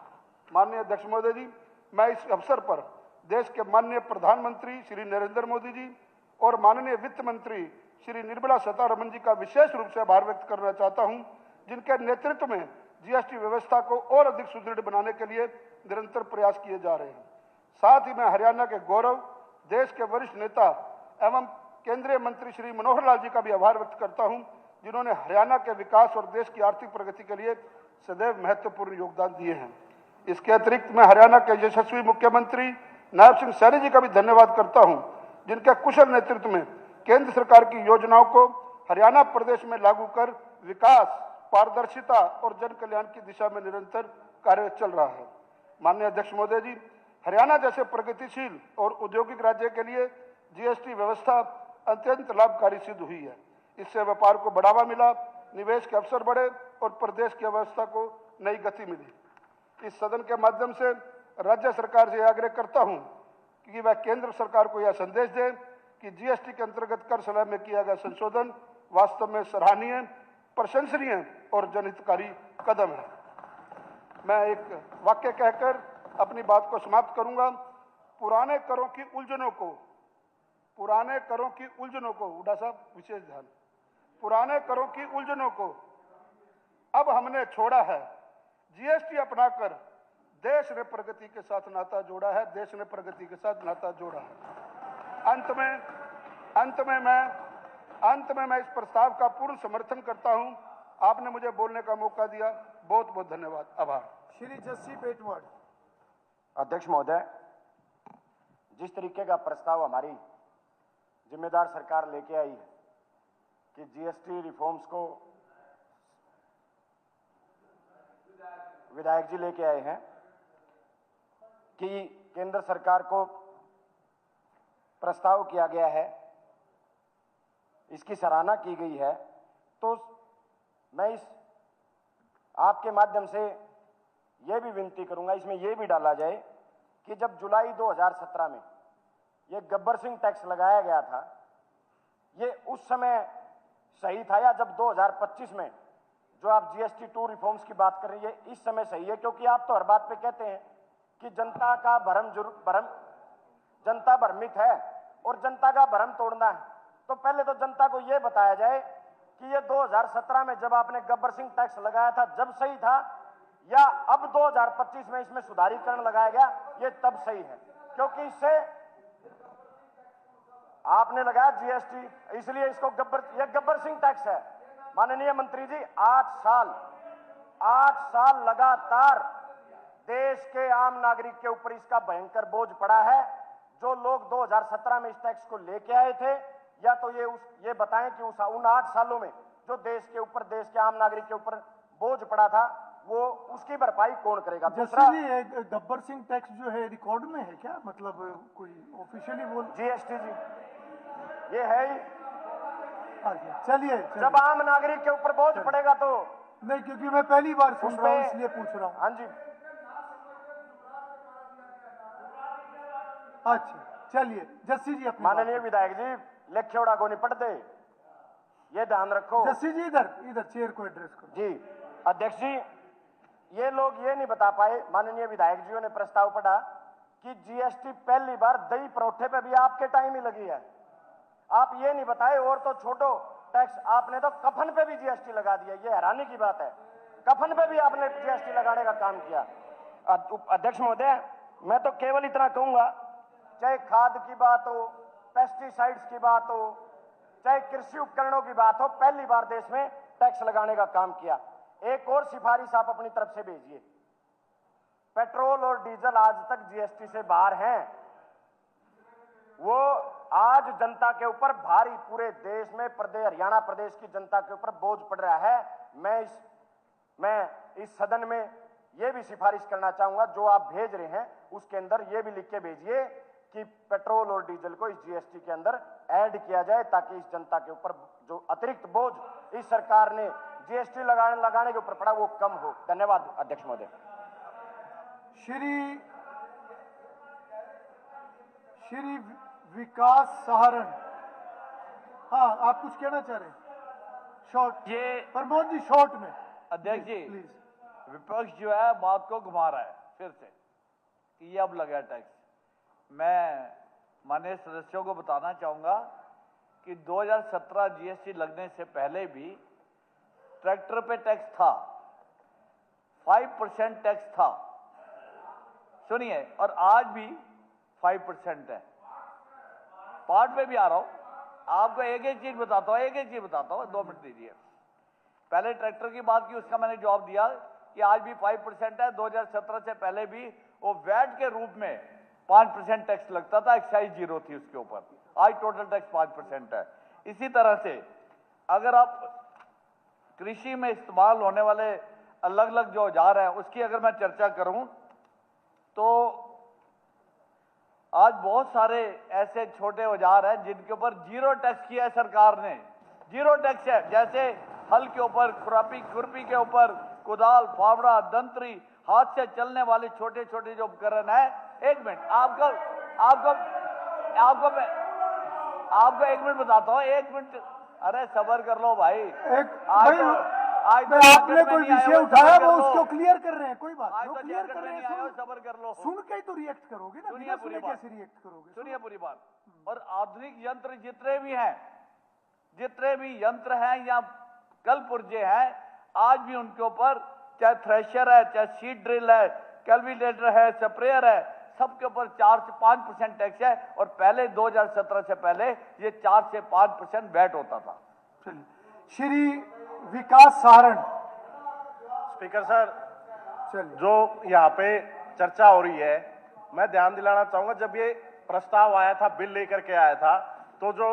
माननीय अध्यक्ष महोदय जी, मैं इस अवसर पर देश के माननीय प्रधानमंत्री श्री नरेंद्र मोदी जी और माननीय वित्त मंत्री श्री निर्मला सीतारमण जी का विशेष रूप से आभार व्यक्त करना चाहता हूं, जिनके नेतृत्व में जीएसटी व्यवस्था को और अधिक सुदृढ़ बनाने के लिए निरंतर प्रयास किए जा रहे हैं। साथ ही मैं हरियाणा के गौरव, देश के वरिष्ठ नेता एवं केंद्रीय मंत्री श्री मनोहर लाल जी का भी आभार व्यक्त करता हूं, जिन्होंने हरियाणा के विकास और देश की आर्थिक प्रगति के लिए सदैव महत्वपूर्ण योगदान दिए हैं। इसके अतिरिक्त मैं हरियाणा के यशस्वी मुख्यमंत्री नायब सिंह सैनी जी का भी धन्यवाद करता हूं, जिनके कुशल नेतृत्व में केंद्र सरकार की योजनाओं को हरियाणा प्रदेश में लागू कर विकास, पारदर्शिता और जन कल्याण की दिशा में निरंतर कार्य चल रहा है। माननीय अध्यक्ष महोदय जी, हरियाणा जैसे प्रगतिशील और औद्योगिक राज्य के लिए जीएसटी व्यवस्था अत्यंत लाभकारी सिद्ध हुई है। इससे व्यापार को बढ़ावा मिला, निवेश के अवसर बढ़े और प्रदेश की अर्थव्यवस्था को नई गति मिली। इस सदन के माध्यम से राज्य सरकार से आग्रह करता हूं कि वह केंद्र सरकार को यह संदेश दे कि जीएसटी के अंतर्गत कर स्लैब में किया गया संशोधन वास्तव में सराहनीय, प्रशंसनीय और जनहितकारी कदम है। मैं एक वाक्य कहकर अपनी बात को समाप्त करूंगा। पुराने करों की उलझनों को हुड्डा साहब विशेष ध्यान, पुराने करों की उलझनों को अब हमने छोड़ा है। जीएसटी अपनाकर देश ने प्रगति के साथ नाता जोड़ा है, देश ने प्रगति के साथ नाता जोड़ा है। अंत में मैं इस प्रस्ताव का पूर्ण समर्थन करता हूं। आपने मुझे बोलने का मौका दिया, बहुत बहुत धन्यवाद, आभार। श्री जस्सी पेटवाड़। अध्यक्ष महोदय, जिस तरीके का प्रस्ताव हमारी जिम्मेदार सरकार लेके आई है कि जीएसटी रिफॉर्म्स को विधायक जी लेके आए हैं कि केंद्र सरकार को प्रस्ताव किया गया है, इसकी सराहना की गई है, तो मैं इस आपके माध्यम से यह भी विनती करूंगा, इसमें यह भी डाला जाए कि जब जुलाई 2017 में यह गब्बर सिंह टैक्स लगाया गया था, ये उस समय सही था या जब 2025 में जो आप जीएसटी 2 रिफॉर्म्स की बात कर रही है इस समय सही है? क्योंकि आप तो हर बात पे कहते हैं कि जनता भ्रमित है और जनता का भ्रम तोड़ना है। तो पहले तो जनता को यह बताया जाए कि ये 2017 में जब आपने गब्बर सिंह टैक्स लगाया था जब सही था, या अब 2025 में इसमें सुधारीकरण लगाया गया ये तब सही है? क्योंकि इससे आपने लगाया जीएसटी, इसलिए इसको गब्बर सिंह टैक्स है। माननीय मंत्री जी, 8 साल लगातार देश के आम नागरिक के ऊपर इसका भयंकर बोझ पड़ा है। जो लोग 2017 में इस टैक्स को लेके आए थे, या तो ये बताएं कि उन 8 सालों में जो देश के आम नागरिक के ऊपर बोझ पड़ा था वो उसकी भरपाई कौन करेगा? दूसरा, गब्बर सिंह टैक्स जो है रिकॉर्ड में है क्या? मतलब कोई ऑफिशियली बोल जीएसटी जी ये है ही। चलिए, जब आम नागरिक के ऊपर बोझ पड़ेगा तो नहीं, क्योंकि मैं पहली बार सुन रहा हूं इसलिए पूछ रहा हूं। हाँ जी, अच्छा चलिए जस्सी जी अपनी माननीय विधायक जी, लेखेड़ा को निपट दे, ये ध्यान रखो। जस्सी जी इधर चेयर को एड्रेस करो। जी अध्यक्ष जी, ये लोग ये नहीं बता पाए, माननीय विधायक जियों ने प्रस्ताव पढ़ा कि जीएसटी पहली बार दही परोठे पे भी आपके टाइम ही लगी है। आप ये नहीं बताए, और तो छोटो टैक्स, आपने तो कफन पे भी जीएसटी लगा दिया। ये हैरानी की बात है, कफन पे भी आपने जीएसटी लगाने का काम किया। अध्यक्ष महोदय, मैं तो केवल इतना कहूंगा, चाहे खाद की बात हो, पेस्टिसाइड्स की बात हो, चाहे कृषि उपकरणों की बात हो, पहली बार देश में टैक्स लगाने का काम किया। एक और सिफारिश आप अपनी तरफ से भेजिए, पेट्रोल और डीजल आज तक जीएसटी से बाहर हैं, वो आज जनता के ऊपर भारी, पूरे देश में हरियाणा प्रदेश की जनता के ऊपर बोझ पड़ रहा है। मैं इस सदन में ये भी सिफारिश करना चाहूंगा, जो आप भेज रहे हैं उसके अंदर ये भी लिख के भेजिए कि पेट्रोल और डीजल को इस जीएसटी के अंदर ऐड किया जाए, ताकि इस जनता के ऊपर जो अतिरिक्त बोझ इस सरकार ने जीएसटी लगाने के ऊपर पड़ा वो कम हो। धन्यवाद अध्यक्ष महोदय। श्री विकास सहारण, हाँ आप कुछ कहना चाह रहे हैं? शॉर्ट, ये प्रमोद जी शॉर्ट में। अध्यक्ष जी, प्लीज। विपक्ष जो है बात को घुमा रहा है फिर से कि ये अब लगा टैक्स। मैं माननीय सदस्यों को बताना चाहूंगा कि 2017 जीएसटी लगने से पहले भी ट्रैक्टर पे टैक्स था, 5% टैक्स था, सुनिए, और आज भी 5% है। पार्ट पे भी आ रहा हूं, आपको एक एक चीज बताता हूं, 2 मिनट दीजिए। पहले ट्रैक्टर की बात की, उसका मैंने जवाब दिया कि आज भी 5% है। 2017 से पहले भी वो वैट के रूप में 5% टैक्स लगता था, एक्साइज 0 थी उसके ऊपर। आज टोटल टैक्स 5% है। इसी तरह से अगर आप कृषि में इस्तेमाल होने वाले अलग अलग जो औजार है उसकी अगर मैं चर्चा करूं तो आज बहुत सारे ऐसे छोटे औजार हैं जिनके ऊपर 0 टैक्स किया है सरकार ने, 0 टैक्स है। जैसे हल के ऊपर, खुरपी के ऊपर, कुदाल, फावड़ा, दंतरी, हाथ से चलने वाले छोटे छोटे जो उपकरण है। एक मिनट, आपको 1 मिनट बताता हूं, 1 मिनट, अरे सबर कर लो भाई। आपने कोई विषय उठाया वो उसको क्लियर कर रहे हैं, कोई बात आज नहीं, तो क्लियर कर रहे हैं। सबर कर लो, सुन के ही तो रिएक्ट करोगे ना, बिना सुने कैसे रिएक्ट करोगे? सुनिए पूरी बात। और आधुनिक यंत्र जितने भी यंत्र हैं या कल पुर्जे हैं, आज भी उनके ऊपर चाहे थ्रेशर है, चाहे सीड ड्रिल है, कल्टीवेटर है, स्प्रेयर है, सबके ऊपर 4 से 5% टैक्स है। और पहले 2017 से पहले ये 4 से 5% वैट होता था। चलिए, श्री विकास सारण। स्पीकर सर, चलिए, जो यहाँ पे चर्चा हो रही है, मैं ध्यान दिलाना चाहूंगा, जब ये प्रस्ताव आया था, बिल लेकर के आया था, तो जो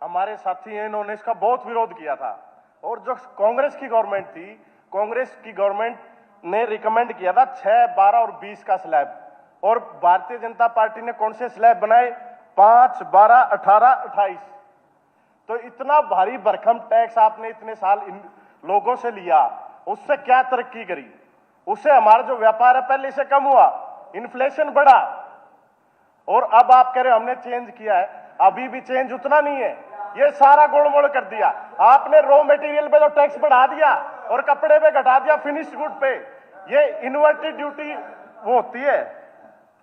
हमारे साथी हैं इन्होंने इसका बहुत विरोध किया था। और जो कांग्रेस की गवर्नमेंट थी, कांग्रेस की गवर्नमेंट ने रिकमेंड किया था 6, 12 और 20 का स्लैब। और भारतीय जनता पार्टी ने कौन से स्लैब बनाए? 5, 12, 18, 28। तो इतना भारी भरकम टैक्स आपने इतने साल इन लोगों से लिया, उससे क्या तरक्की करी? उससे हमारा जो व्यापार है पहले से कम हुआ, इन्फ्लेशन बढ़ा। और अब आप कह रहे हो हमने चेंज किया है, अभी भी चेंज उतना नहीं है। ये सारा गोलमोल कर दिया आपने। रॉ मटेरियल पे जो टैक्स बढ़ा दिया और कपड़े पे घटा दिया, फिनिश्ड गुड पे। ये इन्वर्टेड ड्यूटी वो होती है,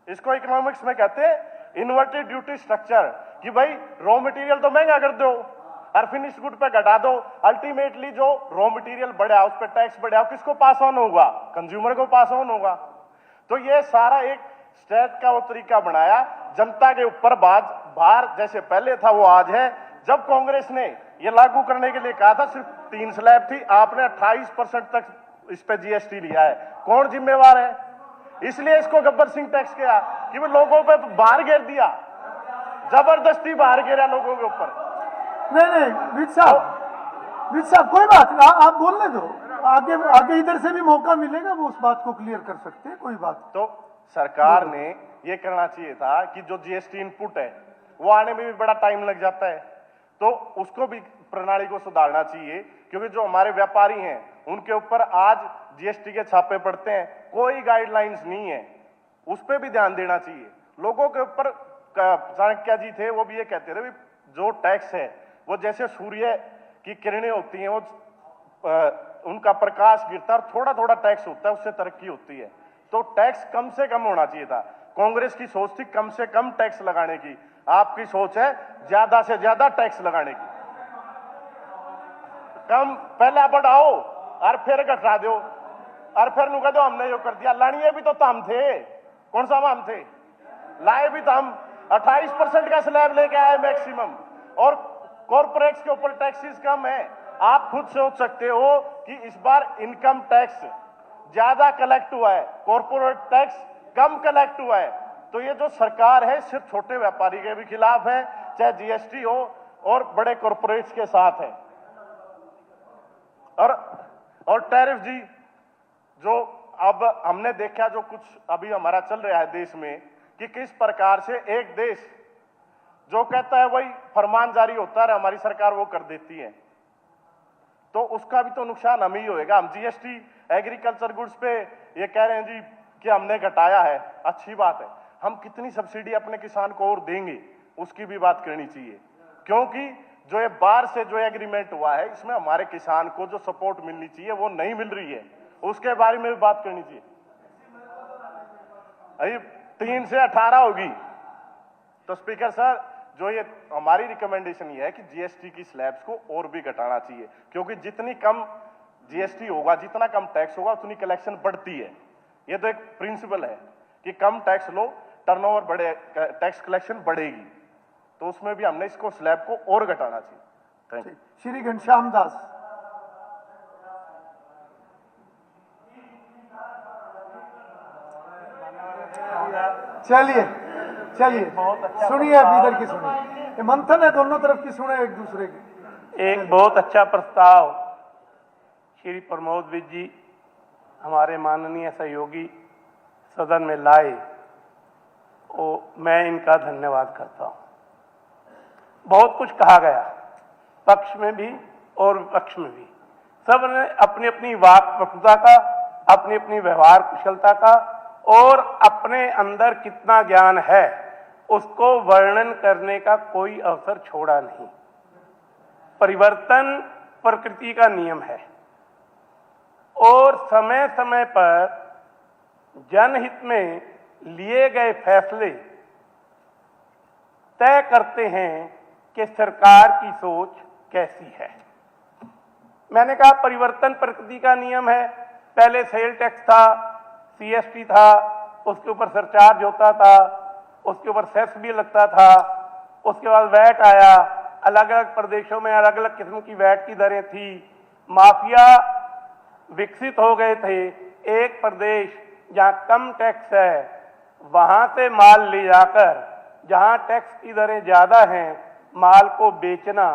इसको इकोनॉमिक्स में कहते हैं इन्वर्टेड ड्यूटी स्ट्रक्चर, कि भाई रॉ मटेरियल तो महंगा कर दो और फिनिश्ड गुड पे घटा दो। अल्टीमेटली जो रॉ मटेरियल बढ़ा, उस पर टैक्स बढ़ा, किसको पास ऑन होगा? कंज्यूमर को पास ऑन होगा। तो ये सारा एक स्टेट का वो तरीका बनाया, जनता के ऊपर भार जैसे पहले था वो आज है। जब कांग्रेस ने ये लागू करने के लिए कहा था, सिर्फ 3 स्लैब थी, आपने 28% तक इस पे जीएसटी लिया है। कौन जिम्मेवार है? इसलिए इसको गब्बर सिंह टैक्स किया कि वो लोगों पे बाहर गिर दिया, जबरदस्ती बाहर गिरा लोगों के ऊपर। नहीं, विज साहब कोई बात नहीं, आप बोलने दो, आगे इधर से भी मौका मिलेगा, वो उस बात को क्लियर कर सकते हैं, कोई बात। तो सरकार ने ये करना चाहिए था कि जो जीएसटी इनपुट है वो आने में भी बड़ा टाइम लग जाता है, तो उसको भी प्रणाली को सुधारना चाहिए। क्योंकि जो हमारे व्यापारी हैं उनके ऊपर आज जीएसटी के छापे पड़ते हैं, कोई गाइडलाइंस नहीं है, उस पर भी ध्यान देना चाहिए। लोगों के ऊपर चाणक्य जी थे, वो भी ये कहते थे जो टैक्स है वो जैसे सूर्य की किरणें होती हैं, वो उनका प्रकाश गिरता है और थोड़ा थोड़ा टैक्स होता है, उससे तरक्की होती है। तो टैक्स कम से कम होना चाहिए था। कांग्रेस की सोच थी कम से कम टैक्स लगाने की, आपकी सोच है ज्यादा से ज्यादा टैक्स लगाने की। कम पहले बढ़ाओ और फिर घटा दो और फिर नु कह दो हमने यो कर दिया। लानिए भी तो हम थे, कौन सा हम थे? लाए भी तो हम 28% का स्लैब लेके आए मैक्सिमम, और कॉर्पोरेट्स के ऊपर टैक्सेस कम है। आप खुद सोच सकते हो कि इस बार इनकम टैक्स ज्यादा कलेक्ट हुआ है, कॉर्पोरेट टैक्स कम कलेक्ट हुआ है। तो ये जो सरकार है सिर्फ छोटे व्यापारी के भी खिलाफ है, चाहे जीएसटी हो, और बड़े कॉर्पोरेट्स के साथ है। और टैरिफ जी, जो अब हमने देखा जो कुछ अभी हमारा चल रहा है देश में, कि किस प्रकार से एक देश जो कहता है वही फरमान जारी होता है, हमारी सरकार वो कर देती है, तो उसका भी तो नुकसान हम ही होएगा। हम जीएसटी एग्रीकल्चर गुड्स पे ये कह रहे हैं जी कि हमने घटाया है, अच्छी बात है। हम कितनी सब्सिडी अपने किसान को और देंगे उसकी भी बात करनी चाहिए, क्योंकि जो ये बाहर से जो एग्रीमेंट हुआ है इसमें हमारे किसान को जो सपोर्ट मिलनी चाहिए वो नहीं मिल रही है, उसके बारे में भी बात करनी चाहिए। अभी 3 से 18 होगी। तो स्पीकर सर, जो ये हमारी रिकमेंडेशन ये है कि जीएसटी की स्लैब्स को और भी घटाना चाहिए, क्योंकि जितनी कम जीएसटी होगा, जितना कम टैक्स होगा, उतनी कलेक्शन बढ़ती है। ये तो एक प्रिंसिपल है कि कम टैक्स लो, टर्नओवर बढ़े, टैक्स कलेक्शन बढ़ेगी। तो उसमें भी हमने इसको स्लैब को और घटाना चाहिए। Thank you. श्री घनश्याम दास। चलिए चलिए, सुनिए, अब इधर की सुनिए, ये मंथन है, दोनों तरफ की सुने एक दूसरे की। एक बहुत अच्छा प्रस्ताव श्री प्रमोद विज जी हमारे माननीय सहयोगी सदन में लाए, और मैं इनका धन्यवाद करता हूं। बहुत कुछ कहा गया, पक्ष में भी और विपक्ष में भी, सब ने अपनी अपनी वाक्पटुता का, अपनी अपनी व्यवहार कुशलता का और अपने अंदर कितना ज्ञान है उसको वर्णन करने का कोई अवसर छोड़ा नहीं। परिवर्तन प्रकृति का नियम है और समय समय पर जनहित में लिए गए फैसले तय करते हैं कि सरकार की सोच कैसी है। मैंने कहा परिवर्तन प्रकृति का नियम है। पहले सेल टैक्स था, सीएसटी था, उसके ऊपर सरचार्ज होता था, उसके ऊपर सेस भी लगता था, उसके बाद वैट आया, अलग अलग प्रदेशों में अलग अलग किस्म की वैट की दरें थी, माफिया विकसित हो गए थे। एक प्रदेश जहां कम टैक्स है वहां से माल ले जाकर जहां टैक्स की दरें ज्यादा हैं माल को बेचना,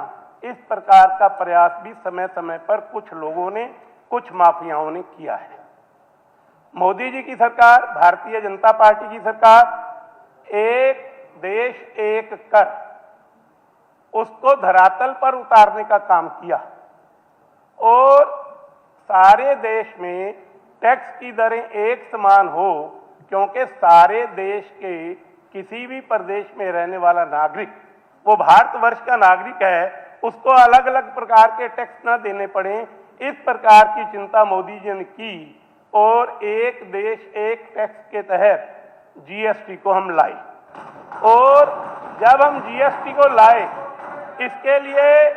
इस प्रकार का प्रयास भी समय समय पर कुछ लोगों ने, कुछ माफियाओं ने किया है। मोदी जी की सरकार, भारतीय जनता पार्टी की सरकार, एक देश एक कर, उसको धरातल पर उतारने का काम किया और सारे देश में टैक्स की दरें एक समान हो, क्योंकि सारे देश के किसी भी प्रदेश में रहने वाला नागरिक, वो भारतवर्ष का नागरिक है, उसको अलग अलग प्रकार के टैक्स ना देने पड़े। इस प्रकार की चिंता मोदी जी ने की और एक देश एक टैक्स के तहत जीएसटी को हम लाए। और जब हम जीएसटी को लाए, इसके लिए,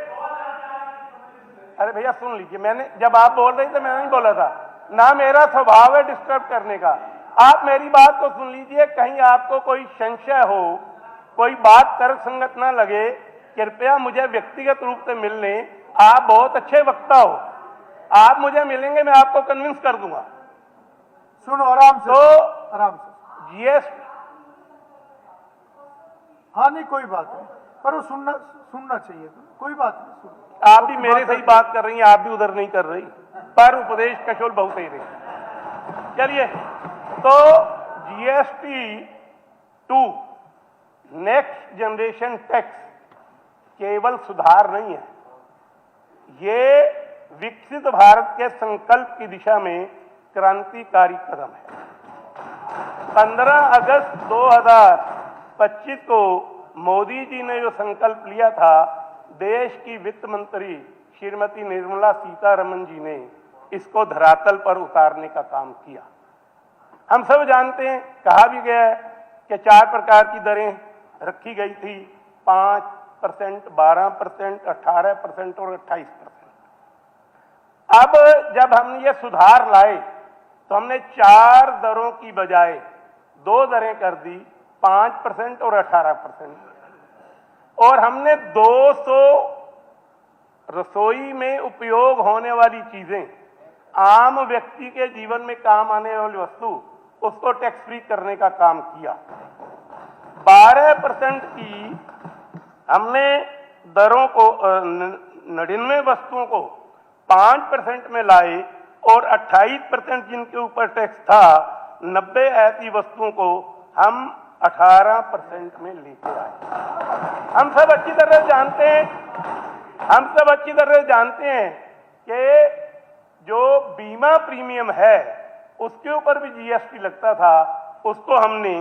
अरे भैया सुन लीजिए, मैंने जब आप बोल रहे थे मैंने नहीं बोला था, ना मेरा स्वभाव है डिस्टर्ब करने का। आप मेरी बात को सुन लीजिए, कहीं आपको कोई संशय हो, कोई बात तर्कसंगत ना लगे, कृपया मुझे व्यक्तिगत रूप से मिल लें। आप बहुत अच्छे वक्ता हो, आप मुझे मिलेंगे, मैं आपको कन्विंस कर दूंगा। सुनो आराम से, तो आराम से। जीएसटी, हाँ नहीं कोई बात नहीं, पर वो सुनना चाहिए, कोई बात नहीं। सुनो, आप भी मेरे से ही बात कर रही हैं, आप भी उधर नहीं कर रही, पर उपदेश कशोल बहुत ही रही। चलिए, तो जीएसटी 2 नेक्स्ट जनरेशन टैक्स केवल सुधार नहीं है, ये विकसित भारत के संकल्प की दिशा में क्रांतिकारी कदम है। 15 अगस्त 2025 को मोदी जी ने जो संकल्प लिया था, देश की वित्त मंत्री श्रीमती निर्मला सीतारमण जी ने इसको धरातल पर उतारने का काम किया। हम सब जानते हैं, कहा भी गया है कि 4 प्रकार की दरें रखी गई थी, 5%, 12%, 18% और 28%। अब जब हमने ये सुधार लाए तो हमने 4 दरों की बजाय 2 दरें कर दी, 5% और 18%। और हमने 200 रसोई में उपयोग होने वाली चीजें, आम व्यक्ति के जीवन में काम आने वाली वस्तु, उसको टैक्स फ्री करने का काम किया। 12% की हमने दरों को 99 वस्तुओं को 5% में लाए और 28% जिनके ऊपर टैक्स था, 90 ऐसी वस्तुओं को हम 18% में लेके आए। हम सब अच्छी तरह जानते हैं कि जो बीमा प्रीमियम है उसके ऊपर भी जीएसटी लगता था, उसको हमने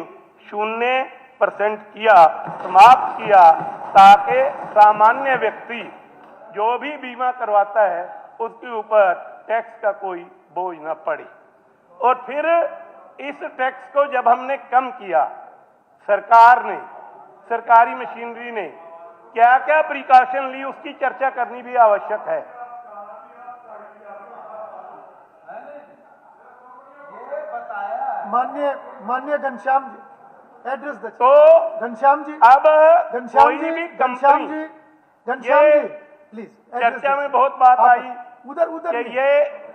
0% किया, समाप्त किया, ताकि सामान्य व्यक्ति जो भी बीमा करवाता है उसके ऊपर टैक्स का कोई बोझ न पड़े। और फिर इस टैक्स को जब हमने कम किया, सरकार ने सरकारी मशीनरी ने क्या क्या प्रिकॉशन ली, उसकी चर्चा करनी भी आवश्यक है। माननीय घनश्याम जी, एड्रेस द तो घनश्याम जी, अब घनश्याम कोई जी, भी घनश्याम जी, घनश्याम ये जी, प्लीज चर्चा में बहुत बात आई उधर कि ये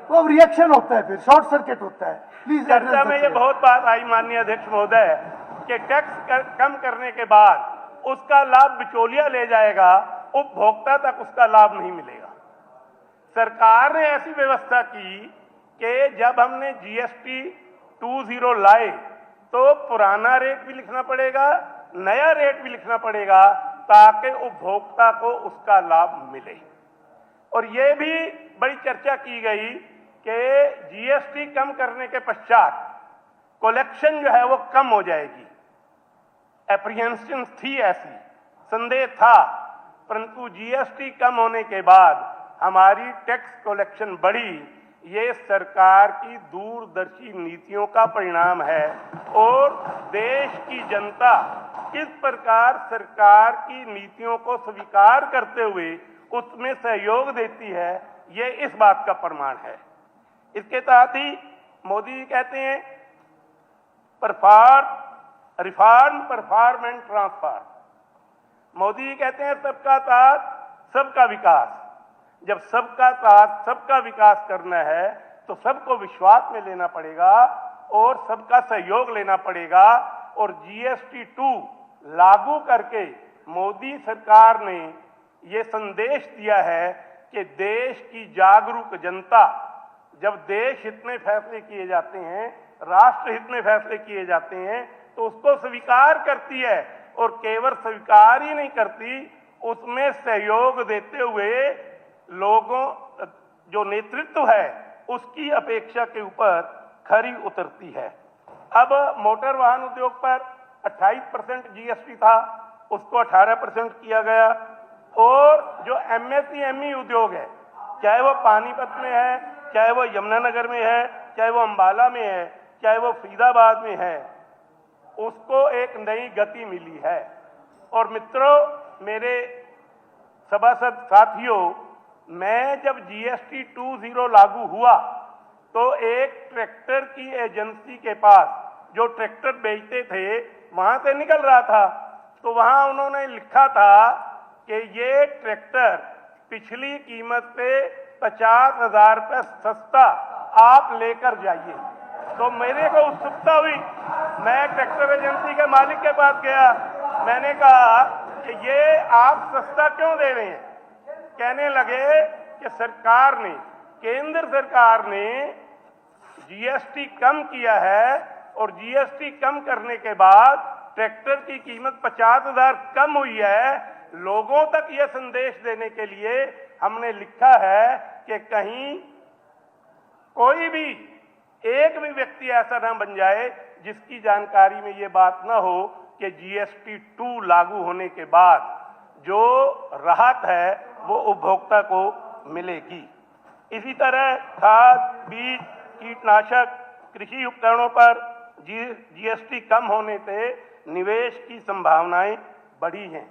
वो रिएक्शन होता है, फिर शॉर्ट सर्किट होता है। प्लीज चर्चा में ये बहुत बात आई माननीय अध्यक्ष महोदय कि टैक्स कम करने के बाद उसका लाभ बिचौलिया ले जाएगा, उपभोक्ता तक उसका लाभ नहीं मिलेगा। सरकार ने ऐसी व्यवस्था की कि जब हमने जीएसटी 20 लाए तो पुराना रेट भी लिखना पड़ेगा, नया रेट भी लिखना पड़ेगा, ताकि उपभोक्ता को उसका लाभ मिले। और ये भी बड़ी चर्चा की गई कि जीएसटी कम करने के पश्चात कलेक्शन जो है वो कम हो जाएगी। एप्रीहेंशन थी, ऐसी संदेह था, परंतु जीएसटी कम होने के बाद हमारी टैक्स कलेक्शन बढ़ी। ये सरकार की दूरदर्शी नीतियों का परिणाम है और देश की जनता किस प्रकार सरकार की नीतियों को स्वीकार करते हुए उसमें सहयोग देती है, ये इस बात का प्रमाण है। इसके साथ ही मोदी जी कहते हैं reform, perform and transform. Modi ji कहते हैं सबका साथ सबका विकास। जब सबका साथ सबका विकास करना है तो सबको विश्वास में लेना पड़ेगा और सबका सहयोग लेना पड़ेगा। और जीएसटी 2 लागू करके मोदी सरकार ने ये संदेश दिया है कि देश की जागरूक जनता, जब देश हित में फैसले किए जाते हैं, राष्ट्र हित में फैसले किए जाते हैं, तो उसको स्वीकार करती है और केवल स्वीकार ही नहीं करती, उसमें सहयोग देते हुए लोगों जो नेतृत्व है उसकी अपेक्षा के ऊपर खरी उतरती है। अब मोटर वाहन उद्योग पर 28% जीएसटी था, उसको 18% किया गया। और जो एमएसएमई उद्योग है, चाहे वो पानीपत में है, चाहे वो यमुनानगर में है, चाहे वो अंबाला में है, चाहे वो फरीदाबाद में है, उसको एक नई गति मिली है। और मित्रों, मेरे सभासद साथियों, मैं जब जीएसटी 20 लागू हुआ तो एक ट्रैक्टर की एजेंसी के पास जो ट्रैक्टर बेचते थे वहां से निकल रहा था, तो वहां उन्होंने लिखा था कि ये ट्रैक्टर पिछली कीमत से 50,000 रुपये सस्ता आप लेकर जाइए। तो मेरे को उत्सुकता हुई, मैं ट्रैक्टर एजेंसी के मालिक के पास गया, मैंने कहा कि ये आप सस्ता क्यों दे रहे हैं? कहने लगे कि सरकार ने, केंद्र सरकार ने जीएसटी कम किया है और जीएसटी कम करने के बाद ट्रैक्टर की कीमत 50,000 कम हुई है। लोगों तक यह संदेश देने के लिए हमने लिखा है कि कहीं कोई भी एक भी व्यक्ति ऐसा न बन जाए जिसकी जानकारी में ये बात न हो कि जीएसटी 2 लागू होने के बाद जो राहत है वो उपभोक्ता को मिलेगी। इसी तरह खाद, बीज, कीटनाशक, कृषि उपकरणों पर जीएसटी कम होने से निवेश की संभावनाएं बढ़ी हैं।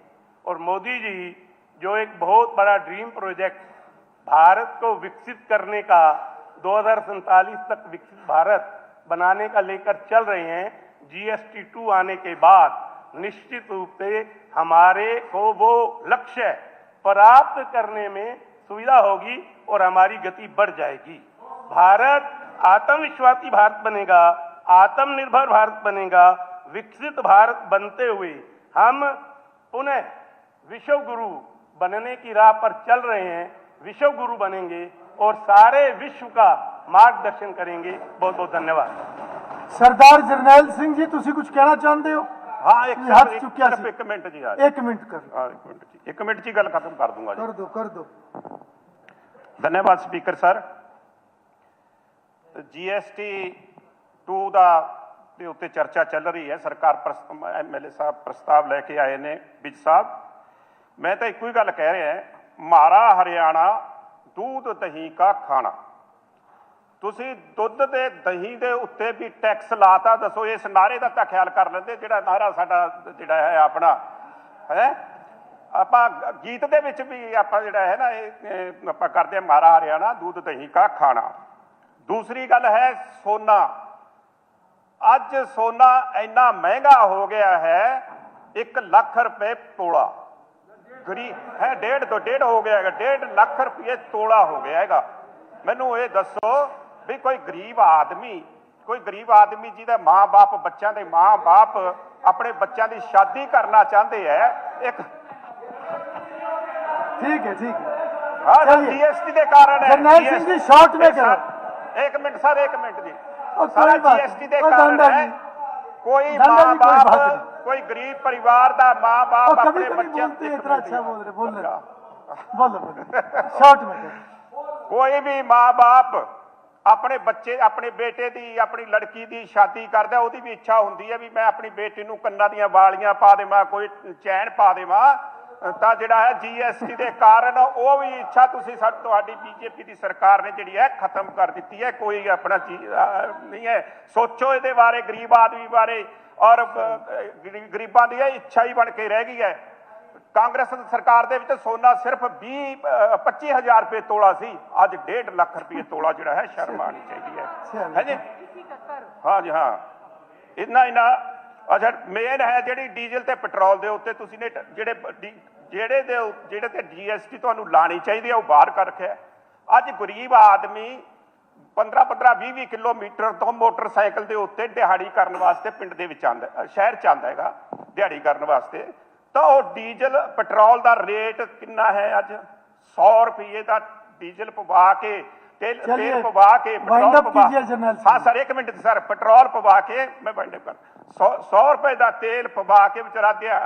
और मोदी जी जो एक बहुत बड़ा ड्रीम प्रोजेक्ट भारत को विकसित करने का 2047 तक विकसित भारत बनाने का लेकर चल रहे हैं, जीएसटी 2 आने के बाद निश्चित रूप से हमारे को वो लक्ष्य प्राप्त करने में सुविधा होगी और हमारी गति बढ़ जाएगी। भारत आत्मविश्वासी भारत बनेगा, आत्मनिर्भर भारत बनेगा। विकसित भारत बनते हुए हम पुनः विश्व गुरु बनने की राह पर चल रहे हैं, विश्व गुरु बनेंगे और सारे विश्व का मार्गदर्शन करेंगे। बहुत बहुत धन्यवाद। सरदार जरनैल सिंह जी, तुसी कुछ कहना चाहते हो? हाँ, एक मिनट जी, आज 1 मिनट कर। हाँ, 1 मिनट जी, 1 मिनट जी, गल खत्म कर दूंगा जी। कर दो। धन्यवाद स्पीकर सर। जीएसटी 2 ਦੇ ਉੱਤੇ ਚਰਚਾ ਚੱਲ ਰਹੀ ਹੈ। ਸਰਕਾਰ ਐਮਐਲਏ ਸਾਹਿਬ ਪ੍ਰਸਤਾਵ ਲੈ ਕੇ ਆਏ ਨੇ। ਵਿਜ ਸਾਹਿਬ, ਮੈਂ ਤਾਂ ਇੱਕੋ ਹੀ ਗੱਲ ਕਹਿ ਰਿਹਾ, ਮਾਰਾ ਹਰਿਆਣਾ दूध दही का खाना। ਤੁਸੀਂ ਦੁੱਧ ਤੇ ਦਹੀਂ ਦੇ ਉੱਤੇ ਵੀ ਟੈਕਸ ਲਾਤਾ। ਦੱਸੋ, ਇਸ ਨਾਰੇ ਦਾ ਤਾਂ ਖਿਆਲ ਕਰ ਲੈਂਦੇ। ਜਿਹੜਾ ਨਾਰਾ ਸਾਡਾ ਜਿਹੜਾ ਹੈ ਆਪਣਾ ਹੈ। ਆਪਾਂ ਗੀਤ ਦੇ ਵਿੱਚ ਵੀ ਆਪਾਂ ਜਿਹੜਾ ਹੈ ਨਾ ਇਹ ਆਪਾਂ ਕਰਦੇ ਹਾਂ, ਮਾਰਾ ਹਰਿਆਣਾ दूध दही का खाना। दूसरी गल है सोना। ਅੱਜ सोना ਇੰਨਾ ਮਹਿੰਗਾ ਹੋ ਗਿਆ ਹੈ, 1 ਲੱਖ ਰੁਪਏ ਤੋਲਾ। ਗਰੀਬ ਹੈ 1.5 ਹੋ ਗਿਆ ਹੈਗਾ, 1.5 ਲੱਖ ਰੁਪਏ ਤੋਲਾ ਹੋ ਗਿਆ ਹੈਗਾ। ਮੈਨੂੰ ਇਹ ਦੱਸੋ ਵੀ ਕੋਈ ਗਰੀਬ ਆਦਮੀ ਜਿਹਦੇ ਮਾਂ-ਬਾਪ, ਬੱਚਿਆਂ ਦੇ ਮਾਂ-ਬਾਪ ਆਪਣੇ ਬੱਚਿਆਂ ਦੀ ਸ਼ਾਦੀ ਕਰਨਾ ਚਾਹੁੰਦੇ ਹੈ, ਇੱਕ ठीक है हाँ जीएसटी के कारण है। जरनैल सिंह जी शॉर्ट में करो। एक मिनट सर, एक मिनट जी। और सारा कोई बात जीएसटी के नहीं। और कारण धंधा है, जी। कोई धंधा जी, कोई बात माँ-बाप, नहीं। कोई गरीब परिवार का माँ-बाप और अपने कभी-कभी बच्चे बोलते हैं, इतना अच्छा बोल रहे, बोलो शॉर्ट में करो। कोई भी माँ-बाप अपने बच्चे, अपने बेटे की, अपनी लड़की की शादी करता, ਉਹਦੀ भी इच्छा होती है भी मैं अपनी बेटी ਨੂੰ ਕੰਨਾਂ ਦੀਆਂ ਵਾਲੀਆਂ ਪਾ ਦੇਵਾਂ, ਕੋਈ ਚੈਨ ਪਾ ਦੇਵਾਂ। ਤਾਂ ਜਿਹੜਾ ਹੈ जीएसटी ਦੇ ਕਾਰਨ ਉਹ ਵੀ ਇੱਛਾ ਤੁਸੀਂ ਤੁਹਾਡੀ बीजेपी ਦੀ ਸਰਕਾਰ ਨੇ ਜਿਹੜੀ ਹੈ ਖਤਮ ਕਰ ਦਿੱਤੀ ਹੈ। ਕੋਈ ਆਪਣਾ ਨਹੀਂ ਹੈ। ਸੋਚੋ ਇਹਦੇ ਬਾਰੇ, ਗਰੀਬ ਆਦਮੀ ਬਾਰੇ, ਔਰ ਗਰੀਬਾਂ ਦੀ ਇਹ ਇੱਛਾ ਹੀ ਬਣ ਕੇ ਰਹਿ ਗਈ ਹੈ। ਕਾਂਗਰਸ ਸਰਕਾਰ ਦੇ ਵਿੱਚ ਸੋਨਾ ਸਿਰਫ 25,000 ਰੁਪਏ ਤੋਲਾ ਸੀ, ਅੱਜ 1.5 ਲੱਖ ਰੁਪਏ ਤੋਲਾ ਜਿਹੜਾ ਹੈ। ਸ਼ਰਮ ਆਉਣੀ ਚਾਹੀਦੀ ਹੈ ਜੀ। ਹਾਂ ਜੀ ਹਾਂ, ਇੰਨਾ ਅੱਛਾ ਮੇਨ ਹੈ ਜਿਹੜੀ ਡੀਜ਼ਲ ਤੇ ਪੈਟਰੋਲ ਦੇ ਉੱਤੇ ਤੁਸੀਂ ਨੇ ਜਿਹੜੇ ਤੇ जीएसटी ਤੁਹਾਨੂੰ ਲਾਣੀ ਚਾਹੀਦੀ ਹੈ ਉਹ ਬਾਹਰ ਕਰ ਰੱਖਿਆ। ਅੱਜ ਗਰੀਬ ਆਦਮੀ 15-15 20 ਕਿਲੋਮੀਟਰ ਤੋਂ ਮੋਟਰਸਾਈਕਲ ਦੇ ਉੱਤੇ ਦਿਹਾੜੀ ਕਰਨ ਵਾਸਤੇ ਪਿੰਡ ਦੇ ਵਿੱਚ ਆਉਂਦਾ, ਸ਼ਹਿਰ ਚ ਆਉਂਦਾ ਹੈਗਾ ਦਿਹਾੜੀ ਕਰਨ ਵਾਸਤੇ। ਤਾਂ ਉਹ ਡੀਜ਼ਲ ਪੈਟਰੋਲ ਦਾ ਰੇਟ ਕਿੰਨਾ ਹੈ ਅੱਜ? 100 ਰੁਪਏ ਦਾ ਡੀਜ਼ਲ ਪਵਾ ਕੇ तेल पवा के पेट्रोल पवा, हाँ सर एक मिनट सर, पेट्रोल पवा के मैं 100 रुपए का तेल पवा के बेचारा दिया